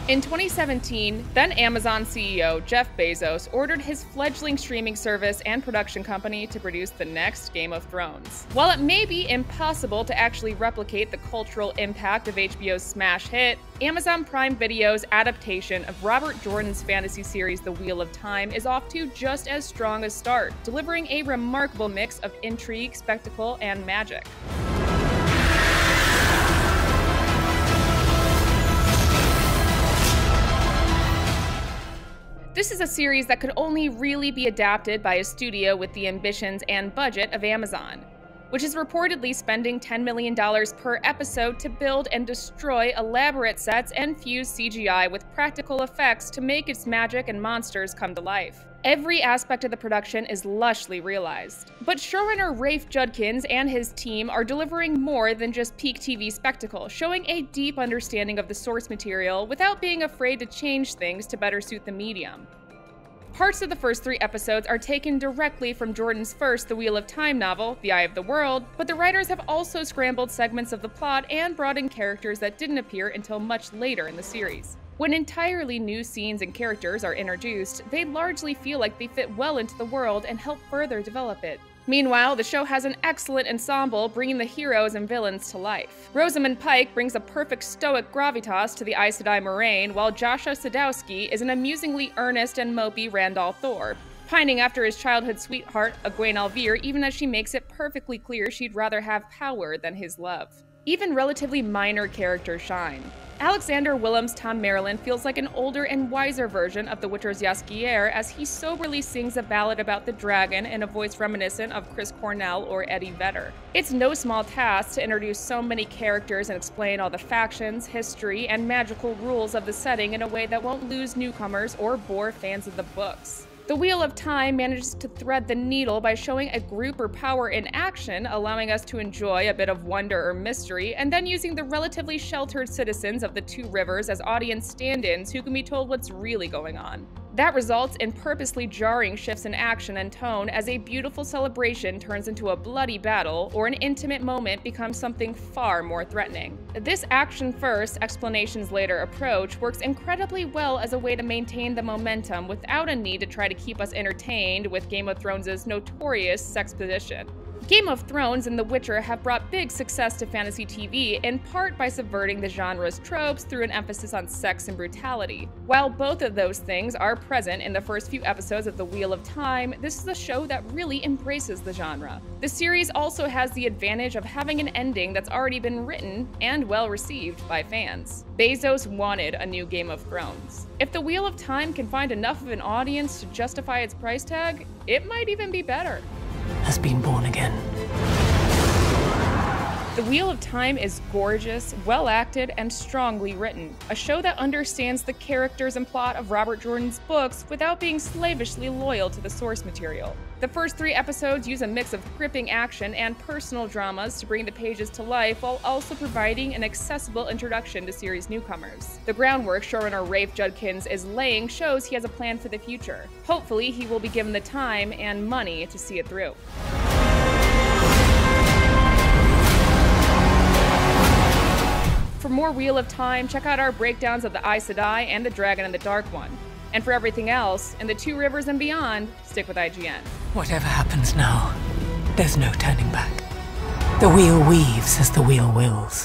In 2017, then Amazon CEO Jeff Bezos ordered his fledgling streaming service and production company to produce the next Game of Thrones. While it may be impossible to actually replicate the cultural impact of HBO's smash hit, Amazon Prime Video's adaptation of Robert Jordan's fantasy series The Wheel of Time is off to just as strong a start, delivering a remarkable mix of intrigue, spectacle, and magic. This is a series that could only really be adapted by a studio with the ambitions and budget of Amazon, which is reportedly spending $10 million per episode to build and destroy elaborate sets and fuse CGI with practical effects to make its magic and monsters come to life. Every aspect of the production is lushly realized. But showrunner Rafe Judkins and his team are delivering more than just peak TV spectacle, showing a deep understanding of the source material without being afraid to change things to better suit the medium. Parts of the first 3 episodes are taken directly from Jordan's first The Wheel of Time novel, The Eye of the World, but the writers have also scrambled segments of the plot and brought in characters that didn't appear until much later in the series. When entirely new scenes and characters are introduced, they largely feel like they fit well into the world and help further develop it. Meanwhile, the show has an excellent ensemble bringing the heroes and villains to life. Rosamund Pike brings a perfect stoic gravitas to the Aes Sedai Moraine, while Joshua Sadowski is an amusingly earnest and mopey Randall Thor, pining after his childhood sweetheart, Egwene Alvir, even as she makes it perfectly clear she'd rather have power than his love. Even relatively minor characters shine. Alexander Willem's Tom Merrilin feels like an older and wiser version of The Witcher's Jaskier as he soberly sings a ballad about the dragon in a voice reminiscent of Chris Cornell or Eddie Vedder. It's no small task to introduce so many characters and explain all the factions, history, and magical rules of the setting in a way that won't lose newcomers or bore fans of the books. The Wheel of Time manages to thread the needle by showing a group or power in action, allowing us to enjoy a bit of wonder or mystery, and then using the relatively sheltered citizens of the 2 rivers as audience stand-ins who can be told what's really going on. That results in purposely jarring shifts in action and tone as a beautiful celebration turns into a bloody battle, or an intimate moment becomes something far more threatening. This action-first, explanations-later approach works incredibly well as a way to maintain the momentum without a need to try to keep us entertained with Game of Thrones' notorious sexposition. Game of Thrones and The Witcher have brought big success to fantasy TV, in part by subverting the genre's tropes through an emphasis on sex and brutality. While both of those things are present in the first few episodes of The Wheel of Time, this is a show that really embraces the genre. The series also has the advantage of having an ending that's already been written and well received by fans. Bezos wanted a new Game of Thrones. If The Wheel of Time can find enough of an audience to justify its price tag, it might even be better. Has been born again. The Wheel of Time is gorgeous, well-acted, and strongly written. A show that understands the characters and plot of Robert Jordan's books without being slavishly loyal to the source material. The first 3 episodes use a mix of gripping action and personal dramas to bring the pages to life while also providing an accessible introduction to series newcomers. The groundwork showrunner Rafe Judkins is laying shows he has a plan for the future. Hopefully, he will be given the time and money to see it through. For more Wheel of Time, check out our breakdowns of the Aes Sedai and the Dragon and the Dark One. And for everything else, in the 2 rivers and beyond, stick with IGN. Whatever happens now, there's no turning back. The wheel weaves as the wheel wills.